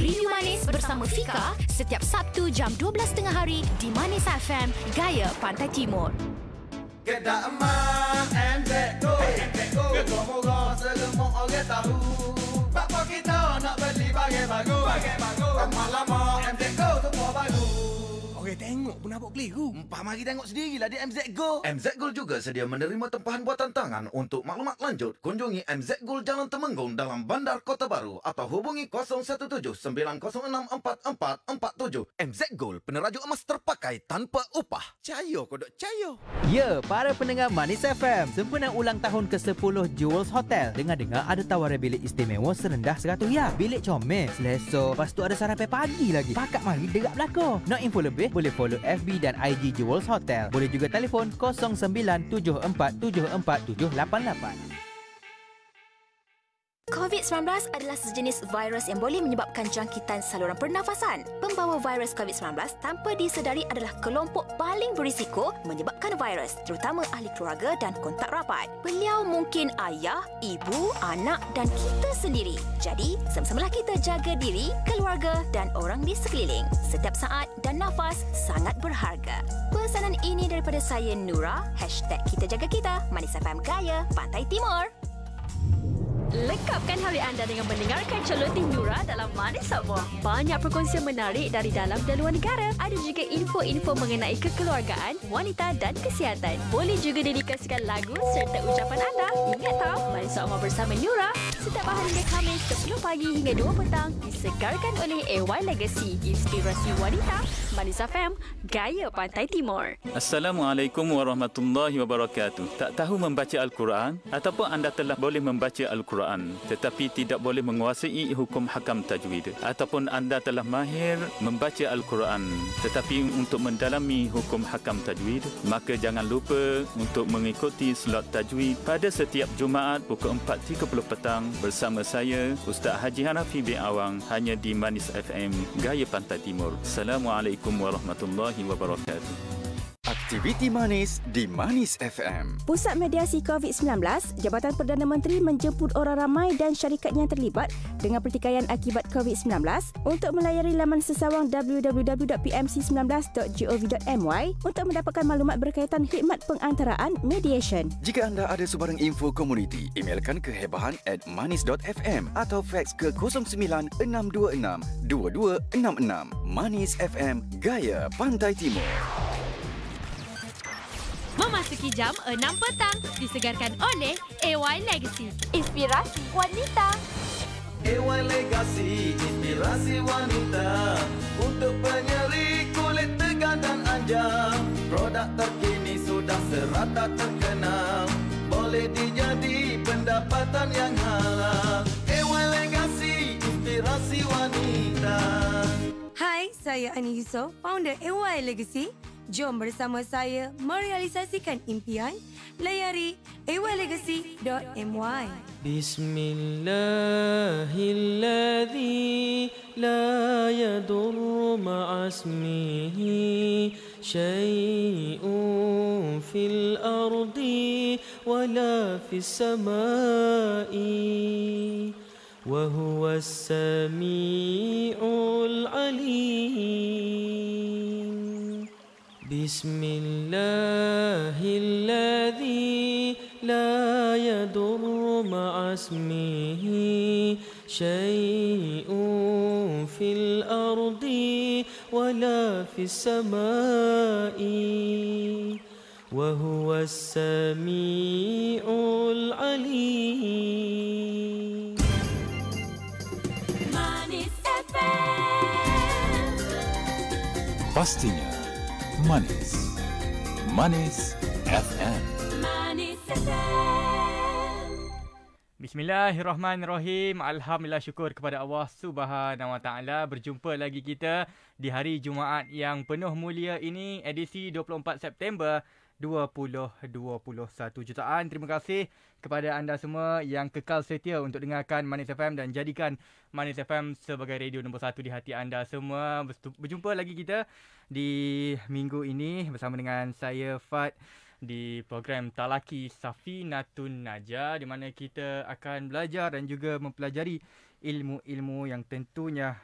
Rindu Manis bersama Fika setiap Sabtu jam 12.30 hari di Manis FM, Gaya Pantai Timur. Kedai emas MZ Gold, gemuk-gemuk segemuk orang tahu. Bapa kita nak beli bagai-bagai, lama-lama MZ Gold semua baru. Orang tengok pun nampak keliru. Mari tengok sendirilah di MZ Gold. MZ Gold juga sedia menerima tempahan buatan tangan. Untuk maklumat lanjut, kunjungi MZ Gold Jalan Temenggung dalam Bandar Kota Baru atau hubungi 017-906-4447. MZ Gold, peneraju emas terpakai tanpa upah. Cayo kodok cayo. Ya, para pendengar Manis FM, sempena ulang tahun ke-10 Jewels Hotel. Dengar-dengar ada tawaran bilik istimewa serendah RM100. Bilik comel, selesa, lepas tu ada sarapan pagi lagi. Pakat mari derap belakang. Nak info lebih, boleh follow FB dan IG Jewels Hotel. Boleh juga telefon 0974747788. COVID-19 adalah sejenis virus yang boleh menyebabkan jangkitan saluran pernafasan. Pembawa virus COVID-19 tanpa disedari adalah kelompok paling berisiko menyebabkan virus, terutama ahli keluarga dan kontak rapat. Beliau mungkin ayah, ibu, anak dan kita sendiri. Jadi, sama-samalah kita jaga diri, keluarga dan orang di sekeliling. Setiap saat dan nafas sangat berharga. Pesanan ini daripada saya Nura, #KitaJagaKita, Manis FM Gaya, Pantai Timur. Lekapkan hari anda dengan mendengarkan celoteh Nura dalam Manis Semua. Banyak perkongsian menarik dari dalam dan luar negara. Ada juga info-info mengenai kekeluargaan, wanita dan kesihatan. Boleh juga dedikasikan lagu serta ucapan anda. Ingat tak, Manis Semua bersama Nura setiap hari hingga Khamis 10 pagi hingga 2 petang disegarkan oleh AY Legacy, inspirasi wanita. Manis FM, Gaya Pantai Timur. Assalamualaikum warahmatullahi wabarakatuh. Tak tahu membaca Al-Quran ataupun anda telah boleh membaca Al-Quran tetapi tidak boleh menguasai hukum hakam tajwid, ataupun anda telah mahir membaca Al-Quran tetapi untuk mendalami hukum hakam tajwid, maka jangan lupa untuk mengikuti slot tajwid pada setiap Jumaat pukul 4.30 petang bersama saya Ustaz Haji Hanafi bin Awang, hanya di Manis FM Gaya Pantai Timur. Assalamualaikum warahmatullahi wabarakatuh. Aktiviti Manis di Manis FM. Pusat Mediasi COVID-19, Jabatan Perdana Menteri menjemput orang ramai dan syarikat yang terlibat dengan pertikaian akibat COVID-19 untuk melayari laman sesawang www.pmc19.gov.my untuk mendapatkan maklumat berkaitan khidmat pengantaraan mediation. Jika anda ada sebarang info komuniti, emailkan ke hebahan@manis.fm atau fax ke 09-626-2266. Manis FM, Gaya Pantai Timur. Memasuki jam 6 petang disegarkan oleh AY Legacy, inspirasi wanita. AY Legacy, inspirasi wanita untuk penyeri kulit tegang dan anjam. Produk terkini sudah serata terkenal, boleh dijadi pendapatan yang halal. AY Legacy, inspirasi wanita. Hai, saya Ani Yusof, founder AY Legacy. Jom bersama saya merealisasikan impian. Layari aylegacy.my. Bismillahilladzi la yadurru ma'asmihi syai'un fil ardi wala fis samai wa huwas sami'ul alim. Bismillahilladzi la yadurru ma'asmihi syai'un fil ardi wala fis samai wa huwas sami'ul alim. Manis FM. Pastinya Manis. Manis FM. Manis FM. Bismillahirrahmanirrahim. Alhamdulillah, syukur kepada Allah Subhanahu Wa Taala. Berjumpa lagi kita di hari Jumaat yang penuh mulia ini, edisi 24 September 2021. Jutaan terima kasih kepada anda semua yang kekal setia untuk dengarkan Manis FM dan jadikan Manis FM sebagai radio nombor 1 di hati anda semua. Berjumpa lagi kita di minggu ini bersama dengan saya Fad di program Talaki Safinatun Najah, di mana kita akan belajar dan juga mempelajari ilmu-ilmu yang tentunya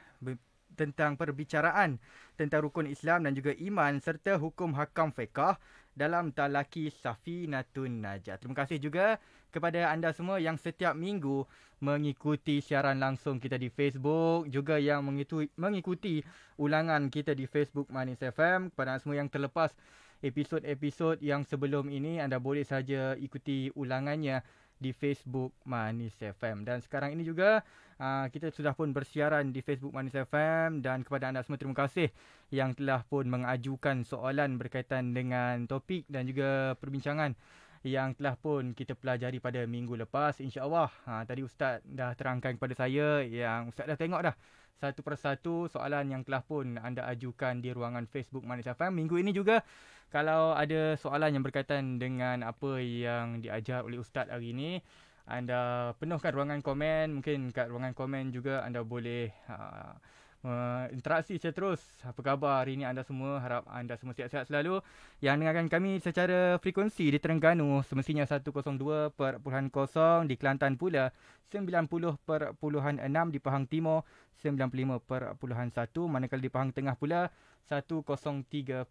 tentang perbicaraan tentang rukun Islam dan juga iman serta hukum hakam fiqh dalam talaki Safinatun Najah. Terima kasih juga kepada anda semua yang setiap minggu mengikuti siaran langsung kita di Facebook, juga yang mengikuti ulangan kita di Facebook Manis FM. Kepada anda semua yang terlepas episod-episod yang sebelum ini, anda boleh saja ikuti ulangannya di Facebook Manis FM. Dan sekarang ini juga kita sudah pun bersiaran di Facebook Manis FM, dan kepada anda semua terima kasih yang telah pun mengajukan soalan berkaitan dengan topik dan juga perbincangan yang telah pun kita pelajari pada minggu lepas. InsyaAllah tadi Ustaz dah terangkan kepada saya yang Ustaz dah tengok dah satu persatu soalan yang telah pun anda ajukan di ruangan Facebook Manis FM. Minggu ini juga kalau ada soalan yang berkaitan dengan apa yang diajar oleh Ustaz hari ini, anda penuhkan ruangan komen. Mungkin kat ruangan komen juga anda boleh interaksi secara terus. Apa khabar hari ini anda semua? Harap anda semua sihat-sihat selalu. Yang dengarkan kami secara frekuensi di Terengganu semestinya 102.0, di Kelantan pula 90.6, di Pahang Timur 95.1, manakala di Pahang Tengah pula 103.8.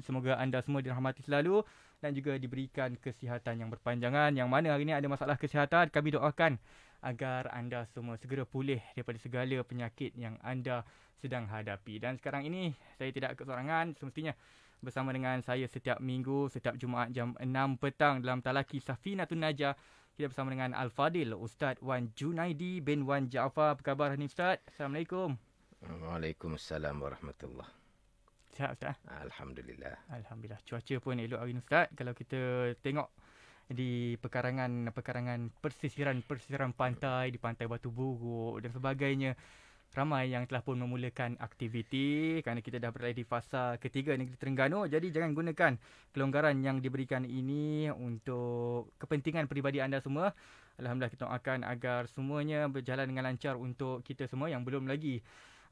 Semoga anda semua dirahmati selalu dan juga diberikan kesihatan yang berpanjangan. Yang mana hari ini ada masalah kesihatan, kami doakan agar anda semua segera pulih daripada segala penyakit yang anda sedang hadapi. Dan sekarang ini saya tidak kesorangan, semestinya bersama dengan saya setiap minggu, setiap Jumaat jam 6 petang dalam talaki Safinatun Najah. Kita bersama dengan Al-Fadil Ustaz Wan Junaidi bin Wan Jaafar. Apa khabar hari ini Ustaz? Assalamualaikum. Waalaikumsalam warahmatullahi. Sihat Ustaz? Alhamdulillah. Alhamdulillah. Cuaca pun elok hari ini Ustaz. Kalau kita tengok di pekarangan persisiran pantai, di pantai Batu Buruk dan sebagainya, ramai yang telah pun memulakan aktiviti kerana kita dah berada di fasa ketiga negeri Terengganu. Jadi jangan gunakan kelonggaran yang diberikan ini untuk kepentingan peribadi anda semua. Alhamdulillah, kita doakan agar semuanya berjalan dengan lancar untuk kita semua yang belum lagi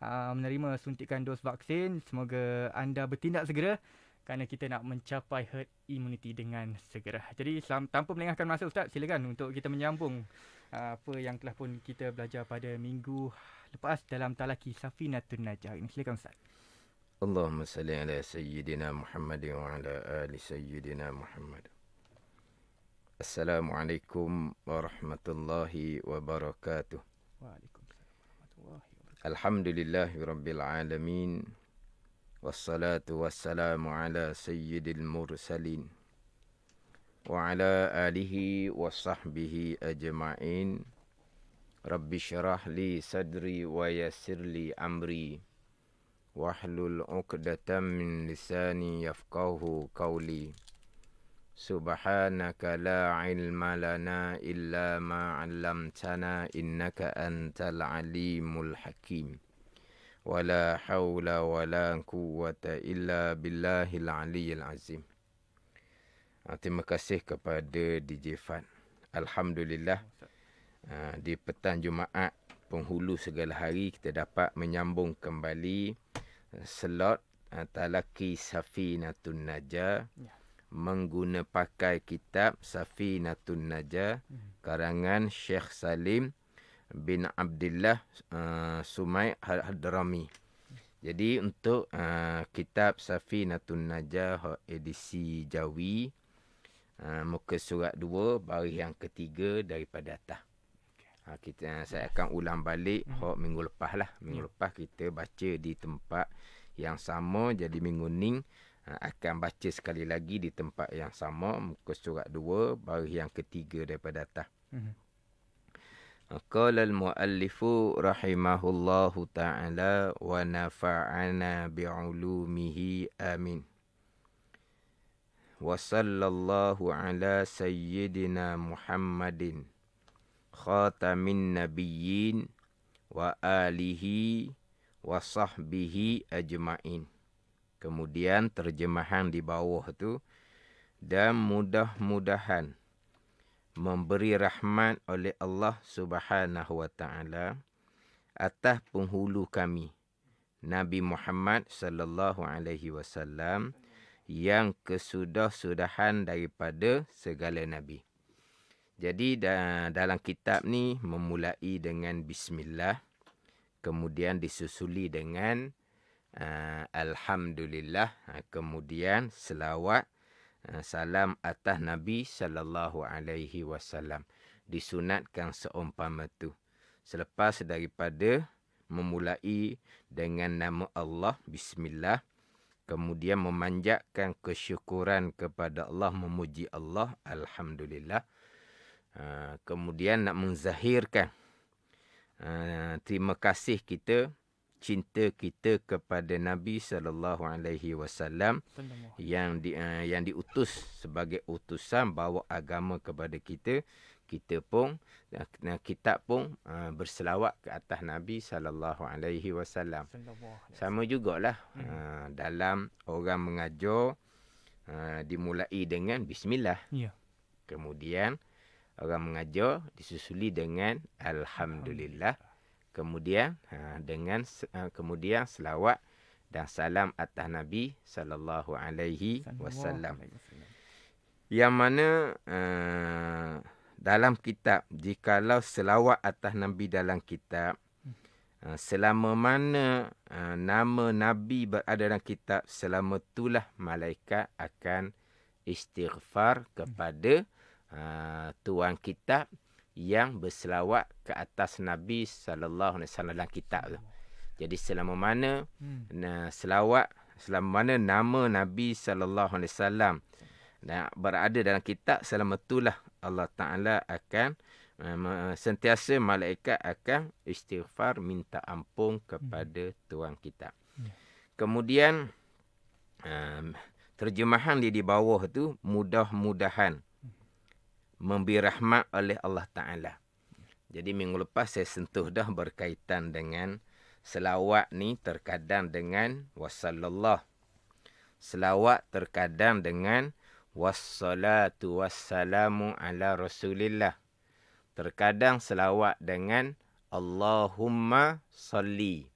menerima suntikan dos vaksin. Semoga anda bertindak segera kerana kita nak mencapai herd immunity dengan segera. Jadi tanpa melengahkan masa Ustaz, silakan untuk kita menyambung apa yang telah pun kita belajar pada minggu lepas dalam talaki Safinatun Najah ini. Silakan Ustaz. Allahumma salli ala sayyidina Muhammad wa ala ali sayyidina Muhammad. Assalamualaikum warahmatullahi wabarakatuh. Waalaikumsalam warahmatullahi wabarakatuh. Alhamdulillahi rabbil alamin. Wassalatu wassalamu ala sayyidil mursalin wa ala alihi wa sahbihi ajma'in. Rabbi syarah li sadri wa yassir li amri wahlul 'uqdatam min lisani yafqahu qawli. Subhanaka la ilma lana illa ma 'allamtana innaka antal alimul hakim. Wala hawla wala quwwata illa billahil aliyyil azim. Terima kasih kepada DJ Fan. Alhamdulillah, di petang Jumaat penghulu segala hari kita dapat menyambung kembali slot talaki Safinatun Najah mengguna pakai kitab Safinatun Najah karangan Syekh Salim bin Abdullah Sumai Hadrami. Jadi untuk kitab Safinatun Najah edisi Jawi, muka surat 2 baris yang ketiga daripada atas. Saya akan ulang balik minggu lepas lah. Minggu lepas kita baca di tempat yang sama, jadi minggu ni akan baca sekali lagi di tempat yang sama, muka surat 2 baris yang ketiga daripada atas. Qala al-muallifu rahimahullahu ta'ala wa nafa'ana bi'ulumihi amin. Wa sallallahu ala sayyidina Muhammadin khatamin nabiyyin wa alihi wa sahbihi ajma'in. Kemudian terjemahan di bawah tu, dan mudah-mudahan memberi rahmat oleh Allah Subhanahu wa taala atas penghulu kami Nabi Muhammad sallallahu alaihi wasallam yang kesudah-sudahan daripada segala nabi. Jadi dalam kitab ni memulai dengan bismillah, kemudian disusuli dengan alhamdulillah, kemudian selawat salam atas Nabi sallallahu alaihi wasallam. Disunatkan seumpama tu. Selepas daripada memulai dengan nama Allah, bismillah, kemudian memanjatkan kesyukuran kepada Allah, memuji Allah, alhamdulillah. Kemudian nak menzahirkan terima kasih kita, cinta kita kepada Nabi sallallahu alaihi wasallam yang diutus sebagai utusan bawa agama kepada kita. Kita pun, kitab pun berselawat ke atas Nabi sallallahu alaihi wasallam. Sama jugalah dalam orang mengajar, dimulai dengan bismillah. Ya. Kemudian orang mengajar disusuli dengan alhamdulillah. Kemudian kemudian selawat dan salam atas Nabi sallallahu alaihi wasallam. Yang mana dalam kitab, jikalau selawat atas Nabi dalam kitab, selama mana nama Nabi berada dalam kitab, selama itulah malaikat akan istighfar kepada tuan kitab yang berselawat ke atas Nabi sallallahu alaihi wasallam dalam kitab tu. Jadi selama mana selawat, selama mana nama Nabi sallallahu alaihi wasallam berada dalam kitab, selama itulah Allah Ta'ala akan sentiasa malaikat akan istighfar, minta ampun kepada tuan kitab. Kemudian terjemahan di bawah tu, mudah-mudahan memberi rahmat oleh Allah Ta'ala. Jadi minggu lepas saya sentuh dah berkaitan dengan selawat ni, terkadang dengan wassallallah. Selawat terkadang dengan wassalatu wassalamu ala rasulillah. Terkadang selawat dengan Allahumma salli.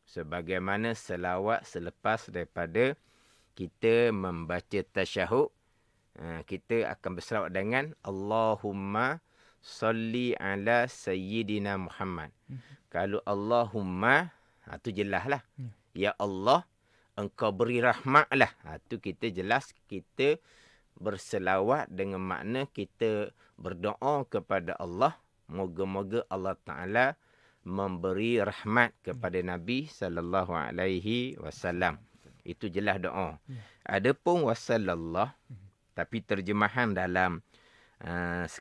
Sebagaimana selawat selepas daripada kita membaca tasyahud, kita akan berselawat dengan Allahumma salli ala sayyidina Muhammad. Kalau Allahumma, tu jelaslah. Ya Allah, engkau beri rahmatlah. Tu kita jelas, kita berselawat dengan makna kita berdoa kepada Allah. Moga-moga Allah Ta'ala memberi rahmat kepada Nabi sallallahu alaihi wasallam. Itu jelas doa. Adapun wasallallah, tapi terjemahan dalam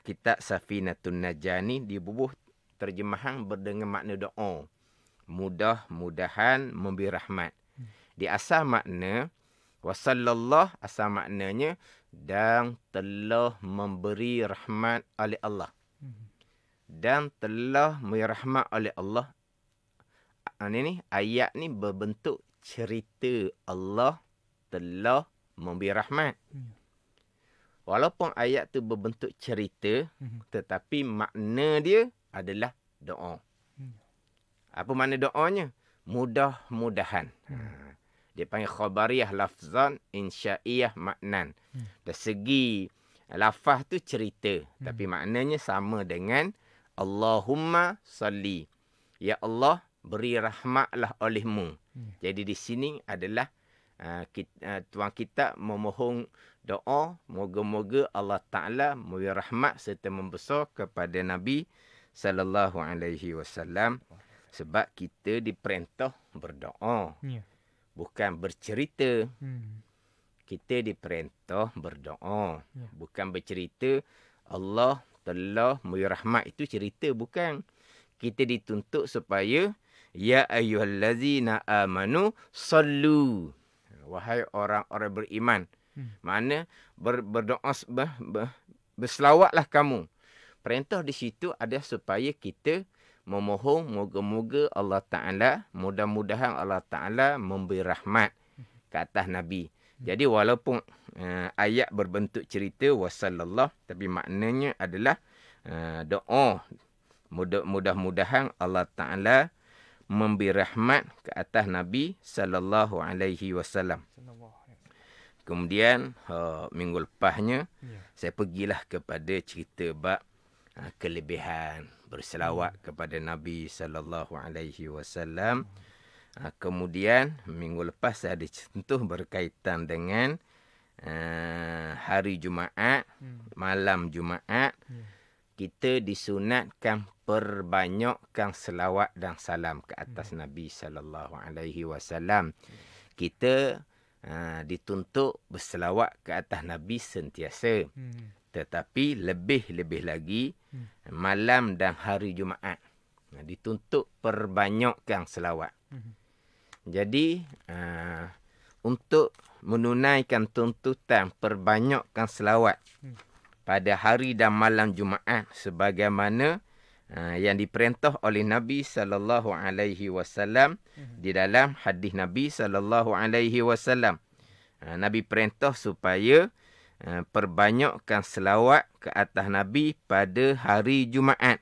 kitab Safinatun Najah ni dibubuh terjemahan berdengan makna doa. Mudah-mudahan memberi rahmat. Di asal makna wasallallah, asal maknanya dan telah memberi rahmat oleh Allah. Dan telah memberi rahmat oleh Allah. Ini ayat ni berbentuk cerita Allah telah memberi rahmat. Walaupun ayat tu berbentuk cerita, tetapi makna dia adalah doa. Apa makna doanya? Mudah-mudahan. Dia panggil khabariyah lafzan, insya'iyah maknan. Dari segi lafaz tu cerita, tapi maknanya sama dengan Allahumma salli. Ya Allah, beri rahmatlah olehmu. Jadi di sini adalah tuan kita memohon doa, moga-moga Allah Ta'ala memberi rahmat serta membesar kepada Nabi sallallahu alaihi wasallam. Sebab kita diperintah berdoa. Bukan bercerita. Kita diperintah berdoa. Bukan bercerita Allah telah memberi rahmat. Itu cerita, bukan. Kita dituntut supaya ya ayyuhallazina amanu sallu. Wahai orang-orang beriman. Mana berdoa, berselawatlah kamu. Perintah di situ ada supaya kita memohon moga-moga Allah Ta'ala, mudah-mudahan Allah Ta'ala memberi rahmat ke atas Nabi. Jadi walaupun ayat berbentuk cerita wasallallah, tapi maknanya adalah doa. Mudah-mudahan Allah Ta'ala memberi rahmat ke atas Nabi sallallahu alaihi wasallam. Kemudian minggu lepasnya saya pergilah kepada cerita bab kelebihan berselawat kepada Nabi sallallahu alaihi wasallam. Kemudian minggu lepas saya ada sentuh berkaitan dengan hari Jumaat, malam Jumaat. Kita disunatkan perbanyakkan selawat dan salam ke atas Nabi sallallahu alaihi wasallam. Kita dituntut berselawat ke atas Nabi sentiasa. Tetapi lebih-lebih lagi malam dan hari Jumaat dituntut perbanyakkan selawat. Jadi untuk menunaikan tuntutan perbanyakkan selawat pada hari dan malam Jumaat sebagaimana yang diperintah oleh Nabi sallallahu alaihi wasallam di dalam hadis Nabi sallallahu alaihi wasallam. Nabi perintah supaya perbanyakkan selawat ke atas Nabi pada hari Jumaat.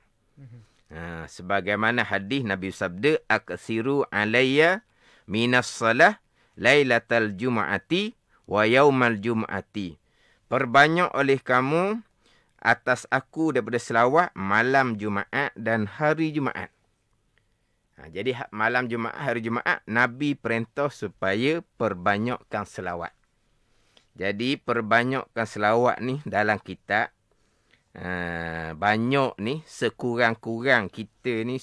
Sebagaimana hadis Nabi sabda, aksiru alayya minas salah lailatal jum'ati wa yaumal jum'ati. Perbanyak oleh kamu atas aku daripada selawat malam Jumaat dan hari Jumaat. Jadi malam Jumaat, hari Jumaat, Nabi perintah supaya perbanyakkan selawat. Jadi perbanyakkan selawat ni dalam kitab, banyak ni, sekurang-kurang kita ni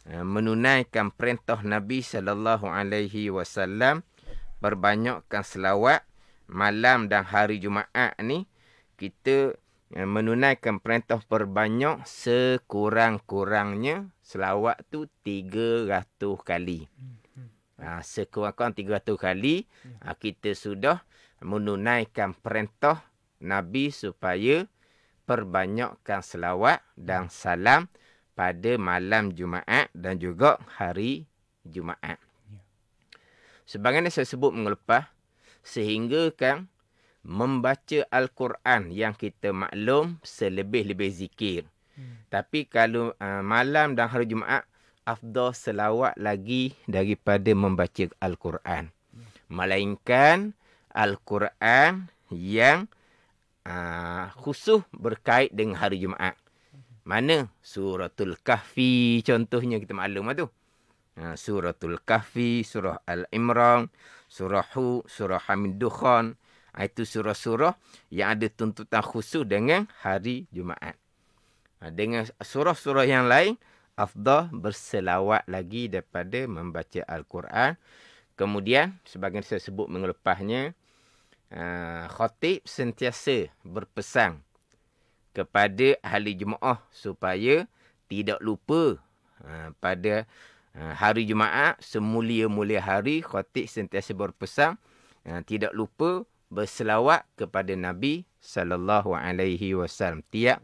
menunaikan perintah Nabi sallallahu alaihi wasallam perbanyakkan selawat malam dan hari Jumaat ni. Kita menunaikan perintah perbanyak sekurang-kurangnya selawat tu 300 kali. Sekurang-kurang 300 kali kita sudah menunaikan perintah Nabi supaya perbanyakkan selawat dan salam pada malam Jumaat dan juga hari Jumaat. Sebagaimana saya sebut minggu lepas, sehingga kan membaca Al-Quran yang kita maklum selebih-lebih zikir. Tapi kalau malam dan hari Jumaat, afdal selawat lagi daripada membaca Al-Quran. Melainkan Al-Quran yang khusus berkait dengan hari Jumaat. Mana? Suratul Kahfi contohnya kita maklum tu. Suratul Kahfi, surah Al-Imran, surah Hud, surah Hamid Dukhan. Itu surah-surah yang ada tuntutan khusus dengan hari Jumaat. Dengan surah-surah yang lain, afdal berselawat lagi daripada membaca Al-Quran. Kemudian, sebagian saya sebut minggu lepasnya, khatib sentiasa berpesan kepada ahli Jumaat supaya tidak lupa pada hari Jumaat, semulia-mulia hari, khatib sentiasa berpesan tidak lupa berselawat kepada Nabi sallallahu alaihi wasallam. Tiap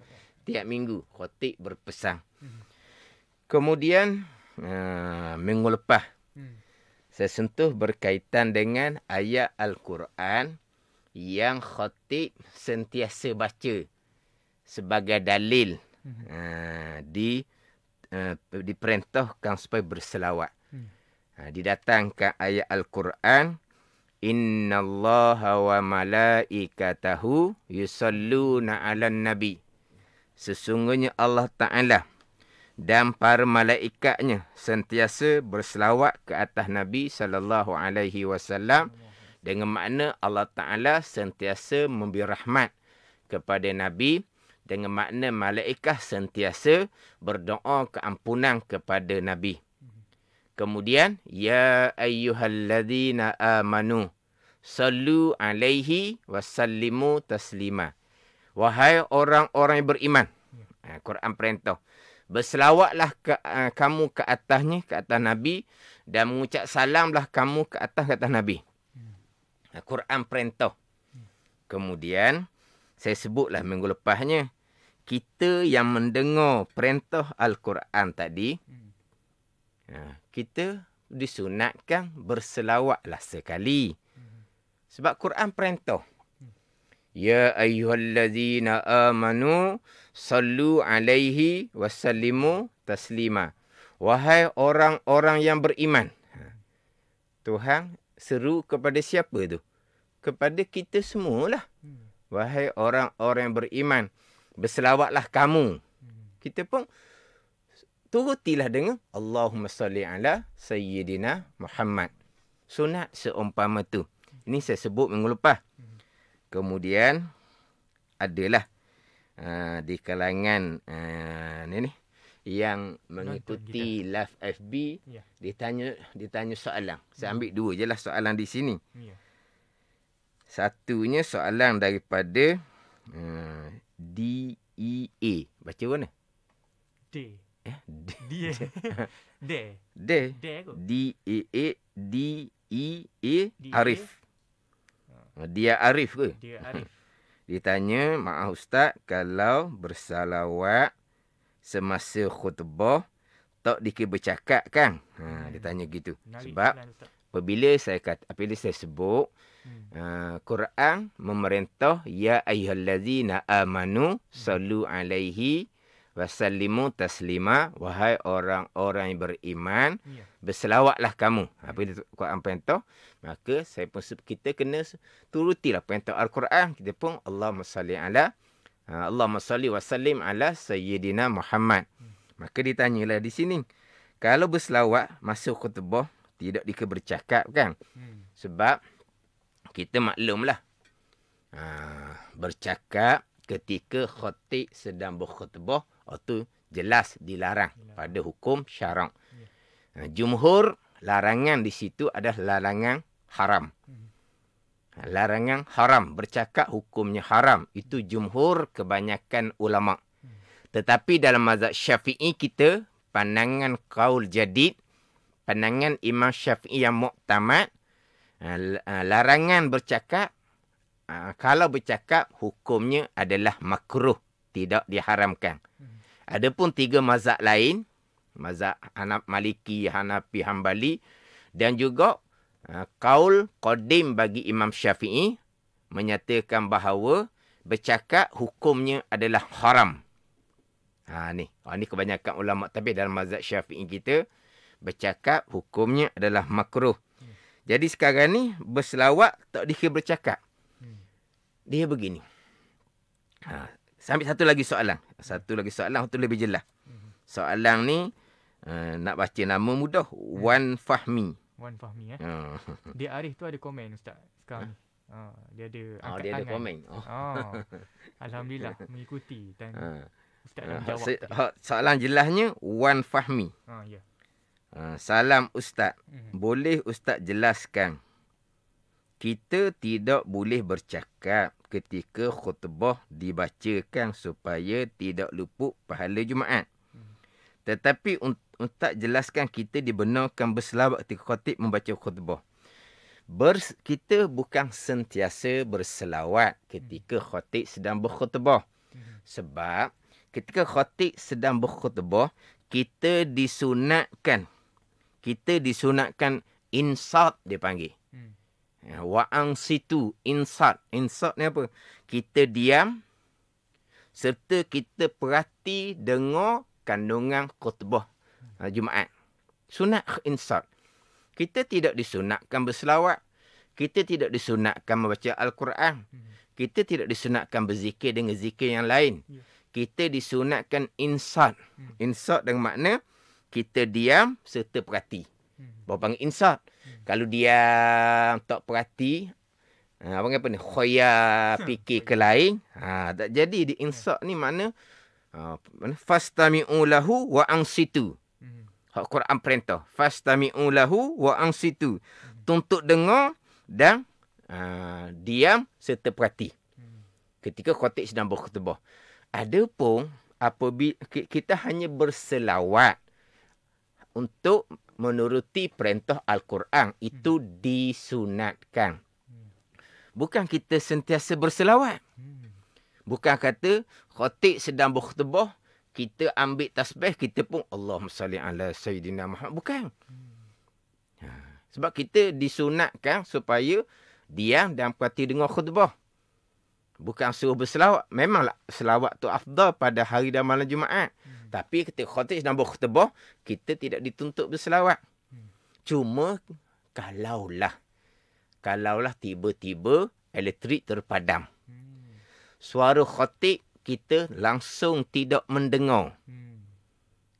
minggu khatib berpesan. Kemudian minggu lepas saya sentuh berkaitan dengan ayat Al-Quran yang khatib sentiasa baca sebagai dalil diperintahkan supaya berselawat. Didatangkan ayat Al-Quran, innallaha wa malaikatahu yusalluna 'alan nabi. Sesungguhnya Allah Ta'ala dan para malaikatnya sentiasa berselawat ke atas Nabi sallallahu alaihi wasallam, dengan makna Allah Ta'ala sentiasa memberi rahmat kepada Nabi, dengan makna malaikat sentiasa berdoa keampunan kepada Nabi. Kemudian, ya ayyuhalladzina amanu sallu alaihi wasallimu taslima. Wahai orang-orang yang beriman. Quran perintah. Berselawatlah kamu ke atasnya, ke atas Nabi, dan mengucap salamlah kamu ke atas Nabi. Quran perintah. Kemudian, saya sebutlah minggu lepasnya, kita yang mendengar perintah Al-Quran tadi, kita disunatkan berselawatlah sekali. Sebab Quran perintah. Ya ayyuhalladzina amanu sallu alaihi wasallimu taslima. Wahai orang-orang yang beriman. Tuhan seru kepada siapa tu? Kepada kita semualah. Wahai orang-orang yang beriman, berselawatlah kamu. kita pun turutilah dengan Allahumma salli ala Sayyidina Muhammad. Sunat seumpama tu. Ini saya sebut minggu lepas. Kemudian adalah di kalangan ni yang mengikuti live FB, ditanya soalan. Saya ambil dua je lah soalan di sini. Satunya soalan daripada DEA. Baca mana? D. DEA Arif. Dia Arif ke? Dia Arif. Ditanya, maaf Ustaz, kalau bersalawat semasa khutbah tak dikira bercakap kan? Dia tanya gitu. Sebab apabila saya sebut Quran memerintah ya ayyuhallazina amanu sallu alaihi wasallimu taslima, wahai orang-orang yang beriman, berselawatlah kamu. Apabila Quran perintah, maka kita kena turutilah perintah Al-Quran. Kita pun Allahumma salli wa sallim ala Sayyidina Muhammad. Maka ditanyalah di sini, kalau berselawat masa khutbah tidak dikira bercakap kan? Sebab kita maklumlah bercakap ketika khatib sedang berkhutbah itu jelas dilarang pada hukum syarak. Jumhur larangan di situ adalah larangan haram. Larangan haram, bercakap hukumnya haram. Itu jumhur kebanyakan ulama. Tetapi dalam mazhab Syafi'i kita, pandangan qaul jadid, pandangan Imam Syafi'i yang muktamad, larangan bercakap, kalau bercakap hukumnya adalah makruh, tidak diharamkan. Adapun tiga mazhab lain, mazhab Maliki, Hanafi, Hambali, dan juga qaul qadim bagi Imam Syafi'i menyatakan bahawa bercakap hukumnya adalah haram. Ni kebanyakan ulama, tapi dalam mazhab Syafi'i kita bercakap hukumnya adalah makruh. Jadi sekarang ni berselawat tak dikira bercakap. Dia begini. Sambil satu lagi soalan tu lebih jelas. Soalan ni nak baca nama mudah. Wan Fahmi. Dia Arif tu ada komen Ustaz sekarang ni. Dia ada angkat dia tangan. ada komen. Alhamdulillah mengikuti dan Ustaz nak jawab. Soalan jelasnya Wan Fahmi. Ya. Salam Ustaz. Boleh Ustaz jelaskan, kita tidak boleh bercakap ketika khutbah dibacakan supaya tidak luput pahala Jumaat. Tetapi Ustaz jelaskan kita dibenarkan berselawat ketika khatib membaca khutbah. Kita bukan sentiasa berselawat ketika khatib sedang berkhutbah. Sebab ketika khatib sedang berkhutbah, kita disunatkan insat dia panggil. Wa'ang situ, insat. Insat ni apa? Kita diam serta kita perhati dengar kandungan khutbah Jumaat. Sunat insat. Kita tidak disunatkan berselawat. Kita tidak disunatkan membaca Al-Quran. Kita tidak disunatkan berzikir dengan zikir yang lain. Kita disunatkan insat. Insat dengan makna kita diam serta perhati. Bawa panggil insat. Kalau diam tak perhati, apa ni? Khoya fikir ke lain. Tak jadi. Di insat ni makna fastami'u lahu wa ansitu. Hak Quran perintah. Fastami'u lahu wa ansitu. Tuntut dengar dan diam serta perhati. Ketika khatib sedang berkhutbah. Adapun apabila kita hanya berselawat untuk menuruti perintah Al-Quran, itu disunatkan. Bukan kita sentiasa berselawat. Bukan kata khatib sedang berkhutbah, kita ambil tasbih, kita pun Allahumma salli ala Sayyidina Muhammad. Bukan. Sebab kita disunatkan supaya diam dan perhati dengar khutbah. Bukan suruh berselawat. Memanglah selawat tu afdal pada hari dan malam Jumaat. Tapi ketika khatib sedang berkhutbah, kita tidak dituntut berselawat. Cuma kalaulah tiba-tiba elektrik terpadam. Suara khatib kita langsung tidak mendengar.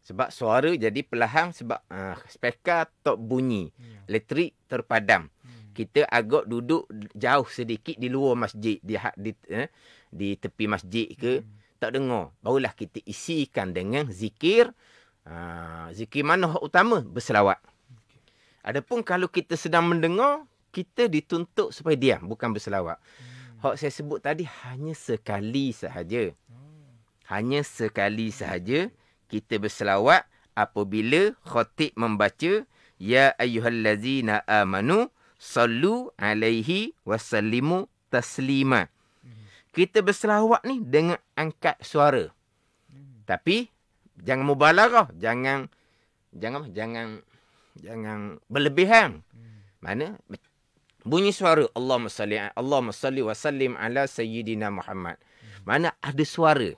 Sebab suara jadi perlahan sebab speaker tak bunyi. Elektrik terpadam. Kita agak duduk jauh sedikit di luar masjid, di tepi masjid ke, tak dengar. Barulah kita isikan dengan zikir. Zikir mana hak utama? Berselawat. Adapun kalau kita sedang mendengar, kita dituntut supaya diam, bukan berselawat. Hak saya sebut tadi hanya sekali sahaja. Hanya sekali sahaja kita berselawat apabila khatib membaca ya ayyuhallazina amanu sallu alaihi wasallimu taslima. Kita berselawat ni dengan angkat suara. Tapi jangan mubalaghah, jangan berlebihan. Mana bunyi suara Allahumma salli wa sallim ala sayyidina Muhammad. Mana ada suara.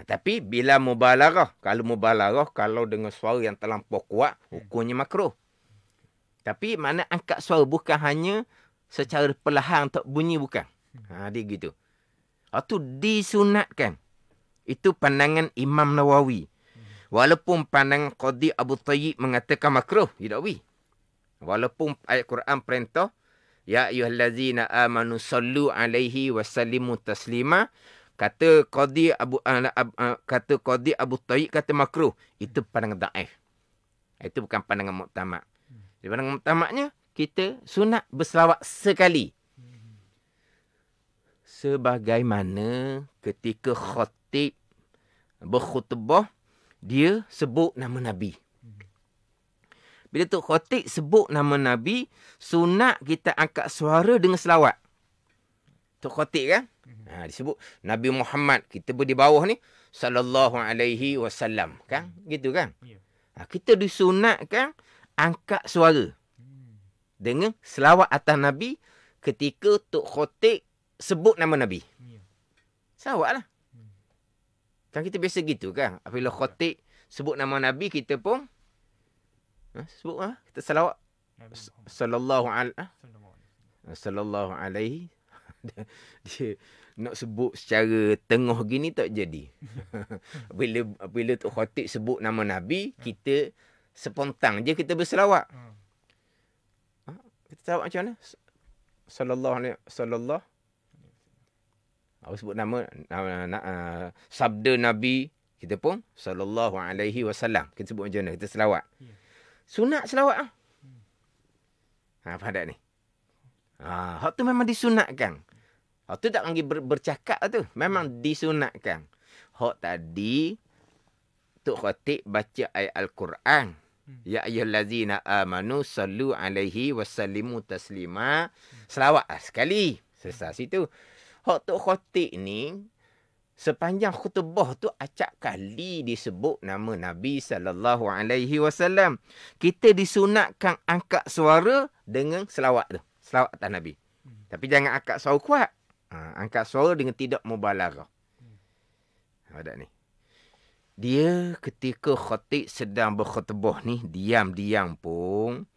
Tapi bila mubalaghah, kalau dengan suara yang terlampau kuat, hukumnya makruh. Tapi mana angkat suara bukan hanya secara perlahan tak bunyi, bukan. Dia gitu. Itu disunatkan. Itu pandangan Imam Nawawi. Walaupun pandangan Qadi Abu Tayyib mengatakan makruh, tidak wi. Walaupun ayat Quran perintah ya ayyuhallazina amanu sallu alaihi wasallimu taslima, kata Qadi Abu Tayyib kata makruh, itu pandangan dhaif. Itu bukan pandangan muktamad. Di pandangan muktamadnya kita sunat berselawat sekali. Sebagaimana ketika khatib berkhutbah, dia sebut nama Nabi. Bila tu khatib sebut nama Nabi, sunat kita angkat suara dengan selawat. Tu khatib kan? Disebut Nabi Muhammad. Kita di bawah ni sallallahu alaihi wasallam kan? Gitu kan? Kita disunatkan angkat suara dengan selawat atas Nabi ketika tok khatib sebut nama Nabi. Selawatlah. Kan kita biasa gitu kan? Apabila khatib sebut nama Nabi, kita pun sebut kita selawat sallallahu alaihi. Dia nak sebut secara tengah gini tak jadi. Bila tu khatib sebut nama Nabi, kita spontan je kita berselawat. Kita selawat macam mana? Sallallahu. Aku sebut nama sabda Nabi, kita pun sallallahu alaihi wasallam. Kita sebut macam mana? Kita selawat. Sunat selawat. Faham tak ni? Hak tu memang disunatkan. Hak tu tak lagi bercakap tu. Memang disunatkan. Hak tadi, Tok Khatib baca ayat Al-Quran. Ya ayyuhallazina amanu sallu alaihi wasallimu taslima. Selawat sekali. Selesai situ. Hak Tok Khatib ni, sepanjang khutbah tu acap kali disebut nama Nabi sallallahu alaihi wasallam. Kita disunatkan angkat suara dengan selawat tu. Selawat atas Nabi. Tapi jangan angkat suara kuat. Angkat suara dengan tidak mubalaghah. Ada ni. Dia ketika khatib sedang berkhutbah ni, diam-diam pun,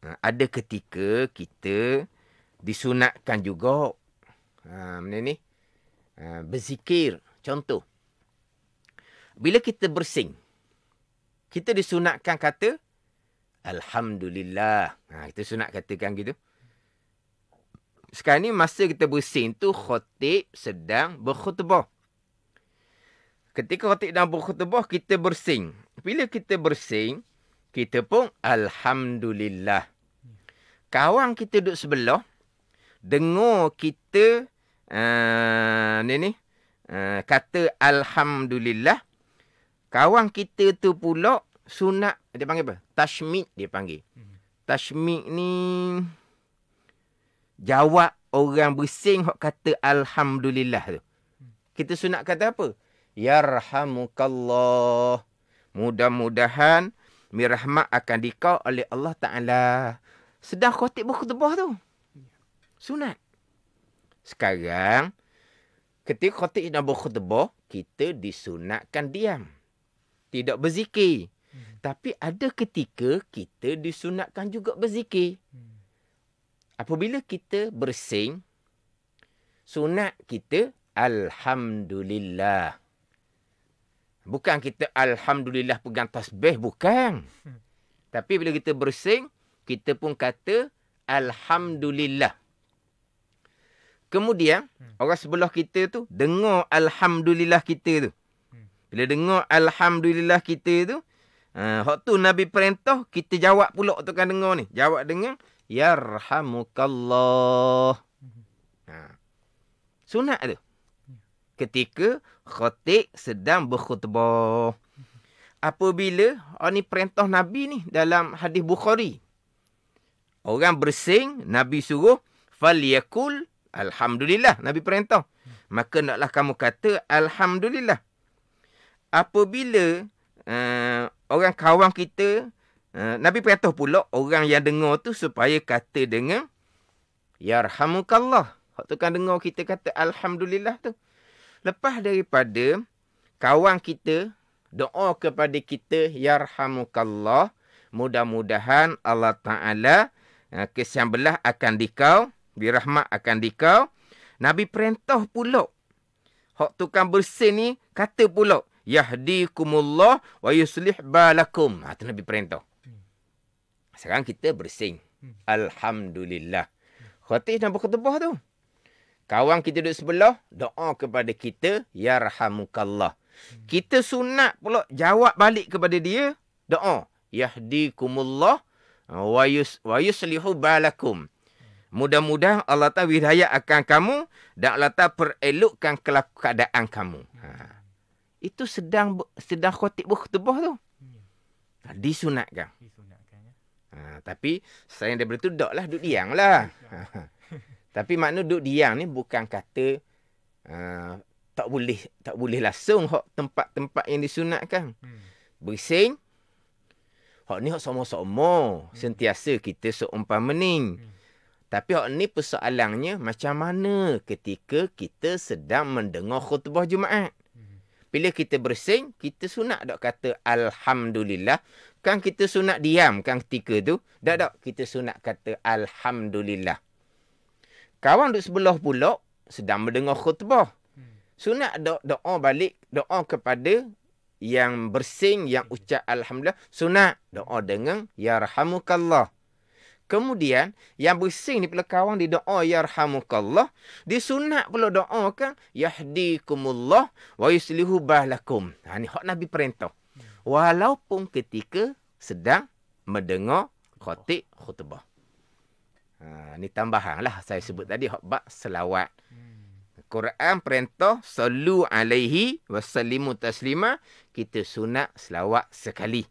ada ketika kita disunatkan juga ni berzikir. Contoh, bila kita bersing, kita disunatkan kata Alhamdulillah. Kita sunat katakan gitu. Sekarang ni masa kita bersing tu, khatib sedang berkhutbah. Ketika khatib sedang berkhutbah, kita bersing. Bila kita bersing, kita pun Alhamdulillah. Kawan kita duduk sebelah, dengar kita kata Alhamdulillah. Kawan kita tu pula sunat, dia panggil apa? Tashmid dia panggil. Tashmid ni jawab orang bersing hok kata Alhamdulillah tu. Kita sunat kata apa? Yarhamukallah. Mudah-mudahan mirahmat akan dikau oleh Allah Ta'ala. Sedang khatib berkhutbah tu. Sunat. Sekarang, ketika khatib sedang berkhutbah, kita disunatkan diam. Tidak berzikir. Tapi ada ketika kita disunatkan juga berzikir. Apabila kita bersing, sunat kita Alhamdulillah. Bukan kita Alhamdulillah pegang tasbih, bukan. Tapi bila kita bersing, kita pun kata Alhamdulillah. Kemudian, orang sebelah kita tu dengar Alhamdulillah kita tu. Bila dengar Alhamdulillah kita tu, hak tu Nabi perintah, kita jawab pula tu kan dengar ni. Jawab dengan Yarhamukallah. Sunat tu. Ketika khatib sedang berkhutbah. Apabila, ni perintah Nabi ni dalam hadis Bukhari. Orang bersing, Nabi suruh, falyakul Alhamdulillah. Nabi perintah. Maka naklah kamu kata Alhamdulillah. Apabila orang kawan kita, Nabi perintah pula orang yang dengar tu supaya kata dengan Yarhamukallah. Hak tu kan dengar kita kata Alhamdulillah tu. Lepas daripada kawan kita doa kepada kita Yarhamukallah, mudah-mudahan Allah Ta'ala kesian belah akan dikau, birahmat akan dikau. Nabi perintah pula. Hak tukang bersih ni kata pula Yahdikumullah wa yuslih balakum. Itu Nabi perintah. Sekarang kita bersih. Alhamdulillah. Khatib dan berkhutbah tu. Kawan kita duduk sebelah, doa kepada kita, Yarhamukallah. Kita sunat pula jawab balik kepada dia, doa, Yahdikumullah wa yuslihu balakum. Mudah-mudahan Allah Ta'ala hidayah akan kamu dan Allah Ta'ala perelokkan keadaan kamu. Itu sedang khatib berkhutbah tu. Disunatkan. Tapi selain daripada tu, taklah duduk diam lah. Tapi makna duduk diam ni bukan kata tak boleh langsung hak tempat-tempat yang disunatkan. Bersing. Hak ni hak sama-sama. Sentiasa kita seumpama ni. Tapi hak ni persoalannya macam mana ketika kita sedang mendengar khutbah Jumaat. Bila kita bersing, kita sunat tak kata Alhamdulillah. Kan kita sunat diam kan ketika tu. Tak. Kita sunat kata Alhamdulillah. Kawan duduk sebelah pula sedang mendengar khutbah. Sunat doa balik, doa kepada yang bersing, yang ucap Alhamdulillah. Sunat doa dengan Yarhamukallah. Kemudian, yang bersing ni pula kawan di doa Yarhamukallah. Dia sunat pula doa kan Yahdikumullah wa yuslihu balakum. Ni hak Nabi perintah. Walaupun ketika sedang mendengar khatib khutbah. Ni tambahan lah saya sebut tadi hak bab selawat. Quran perintah sallu alaihi wasallimu taslima. Kita sunat selawat sekali.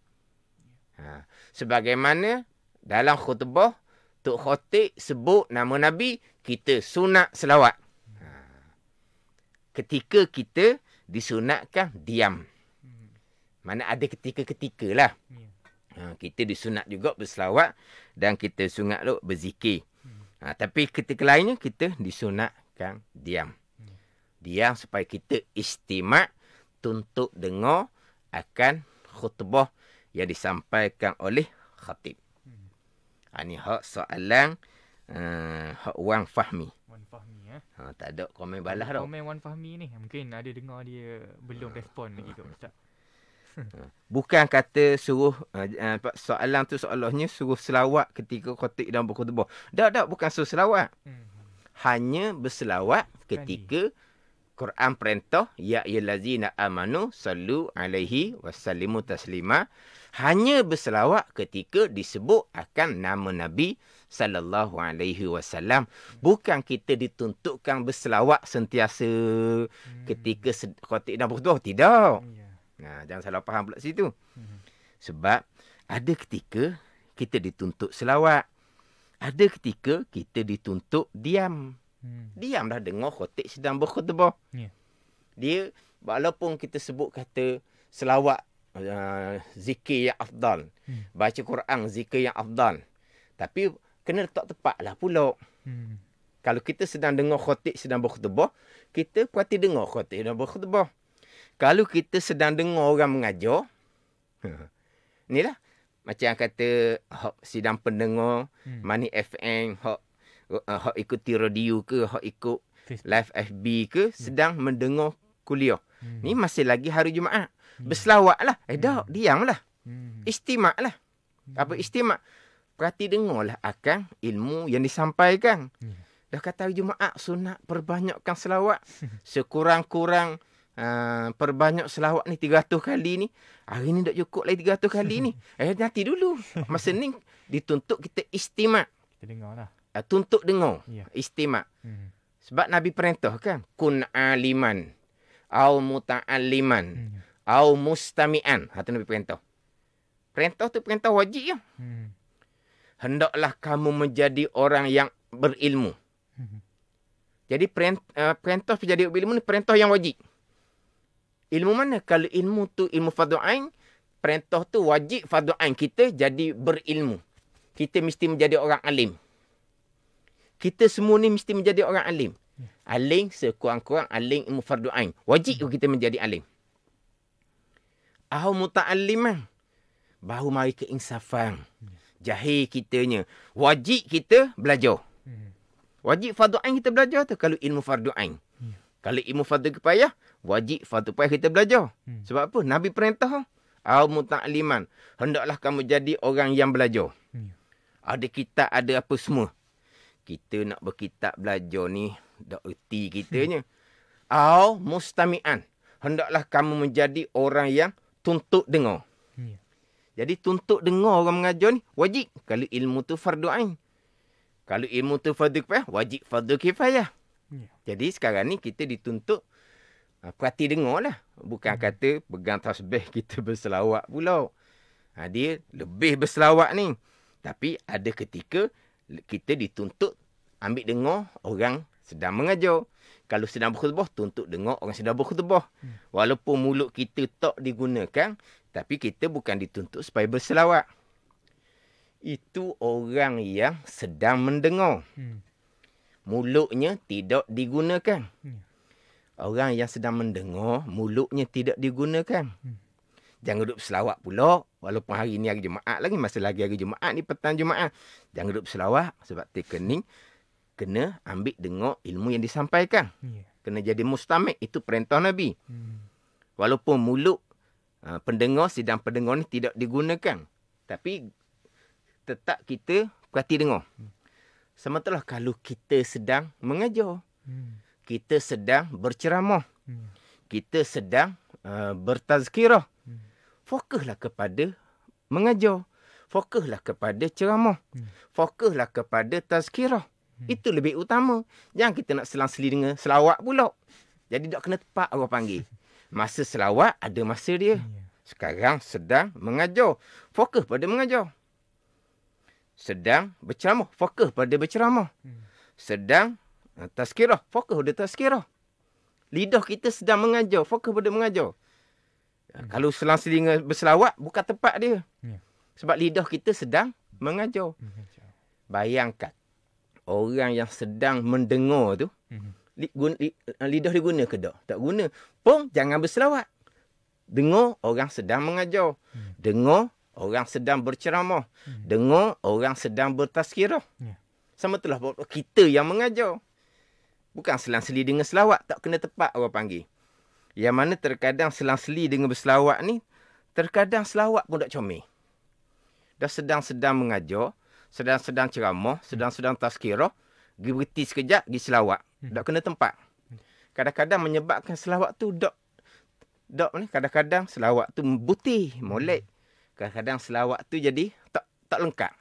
Sebagaimana dalam khutbah Tok Khatib sebut nama Nabi, kita sunat selawat. Ketika kita disunatkan diam. Mana ada ketika-ketika lah. Kita disunat juga berselawat dan kita sunat berzikir. Tapi ketika lainnya kita disunatkan diam. Diam supaya kita istimak untuk dengar akan khutbah yang disampaikan oleh khatib. Ini hak soalan hak Wan Fahmi. Wan Fahmi tak ada komen balas dah. Komen Wan Fahmi ni mungkin ada dengar dia belum respon lagi ke Ustaz. Bukan kata suruh soalan tu soalannya suruh selawat ketika khatib dan berkhutbah. Tak, bukan suruh selawat. Hanya berselawat ketika Quran perintah ya ayyuhallazina amanu sallu alaihi wasallimu taslima. Hanya berselawat ketika disebut akan nama Nabi sallallahu alaihi wasallam. Bukan kita dituntutkan berselawat sentiasa ketika khatib dan berkhutbah. Tidak. Jangan salah faham pula situ. Sebab ada ketika kita dituntut selawat. Ada ketika kita dituntut diam. Diam dah dengar khatib sedang berkhutbah. Dia walaupun kita sebut kata selawat zikir yang afdal. Baca Quran zikir yang afdal. Tapi kena letak tepat lah pula. Kalau kita sedang dengar khatib sedang berkhutbah, kita kuati dengar khatib sedang berkhutbah. Kalau kita sedang dengar orang mengajar, inilah macam kata sidang pendengar, Money FM, hak ikuti radio ke, hak ikut live FB ke, sedang mendengar kuliah. Ni masih lagi hari Jumaat. Berselawat lah. Diamlah. Istimak lah. Apa istimak? Perhati dengarlah akan ilmu yang disampaikan. Dah kata hari Jumaat sunat perbanyakkan selawat. Sekurang-kurang perbanyak selawat ni 300 kali ni. Hari ni tak cukup lagi 300 kali ni. Nanti dulu. Masa ni dituntut kita istimak. Kita dengar lah. Tuntut dengar. Istimak. Sebab Nabi perintah kan. Kun aliman. Au muta'alliman. Au mustami'an. Itu Nabi perintah. Perintah tu perintah wajib ya. Hendaklah kamu menjadi orang yang berilmu. Jadi perintah menjadi berilmu ni perintah yang wajib. Ilmu mana? Kalau ilmu tu ilmu fardu ain, perintah tu wajib fardu ain kita jadi berilmu. Kita mesti menjadi orang alim. Kita semua ni mesti menjadi orang alim. Alim sekurang-kurang alim ilmu fardu ain. Wajib kita menjadi alim. Au muta'alliman. Baru mari keinsafan. Jahil kitanya. Wajib kita belajar. Wajib fardu ain kita belajar tu kalau ilmu fardu ain. Kalau ilmu fardu kifayah, wajib fardu kifayah kita belajar. Sebab apa? Nabi perintah. Au muta'alliman. Hendaklah kamu jadi orang yang belajar. Ada kitab, ada apa semua. Kita nak berkitab belajar ni, dah erti kitanya. Au mustami'an. Hendaklah kamu menjadi orang yang tuntut dengar. Jadi tuntut dengar orang mengajar ni wajib. Kalau ilmu tu fardu ain. Kalau ilmu tu fardu kifayah, wajib fardu kifayah. Jadi sekarang ni kita dituntut perhati dengar lah. Bukan kata pegang tasbih kita berselawat pula. Dia lebih berselawat ni. Tapi ada ketika kita dituntut ambil dengar orang sedang mengajar. Kalau sedang berkhutbah, tuntut dengar orang sedang berkhutbah. Walaupun mulut kita tak digunakan, tapi kita bukan dituntut supaya berselawat. Itu orang yang sedang mendengar. Mulutnya tidak digunakan. Orang yang sedang mendengar, mulutnya tidak digunakan. Jangan duduk berselawat pula. Walaupun hari ni hari Jumaat lagi, masa lagi hari Jumaat ni petang Jumaat. Jangan duduk berselawat sebab terkening. Kena ambil dengar ilmu yang disampaikan. Kena jadi mustamik. Itu perintah Nabi. Walaupun mulut pendengar, sidang pendengar ni tidak digunakan. Tapi tetap kita perhati dengar. Sementara kalau kita sedang mengajar. Kita sedang berceramah. Kita sedang bertazkirah. Fokuslah kepada mengajar. Fokuslah kepada ceramah. Fokuslah kepada tazkirah. Itu lebih utama. Jangan kita nak selang-seli dengan selawat pula. Jadi tak kena tepat orang panggil. Masa selawat ada masa dia. Sekarang sedang mengajar. Fokus pada mengajar. Sedang berceramah. Fokus pada berceramah. Sedang tazkirah. Fokus pada tazkirah. Lidah kita sedang mengajar. Fokus pada mengajar. Kalau selang-seli dengan berselawat, bukan tepat dia. Sebab lidah kita sedang mengajar. Bayangkan. Orang yang sedang mendengar tu, lidah dia guna ke tak? Tak guna. Pun jangan berselawat. Dengar orang sedang mengajar. Dengar orang sedang berceramah. Dengar orang sedang bertazkirah. Sama itulah kita yang mengajar. Bukan selang-seli dengan selawat. Tak kena tepat orang panggil. Yang mana terkadang selang-seli dengan berselawat ni, terkadang selawat pun tak comel. Dah sedang-sedang mengajar, sedang-sedang ceramah, sedang-sedang tazkirah, pergi berhenti sekejap, pergi selawat. Tak kena tempat. Kadang-kadang menyebabkan selawat tu kadang-kadang selawat tu putih, molek. Kadang-kadang selawat tu jadi tak lengkap.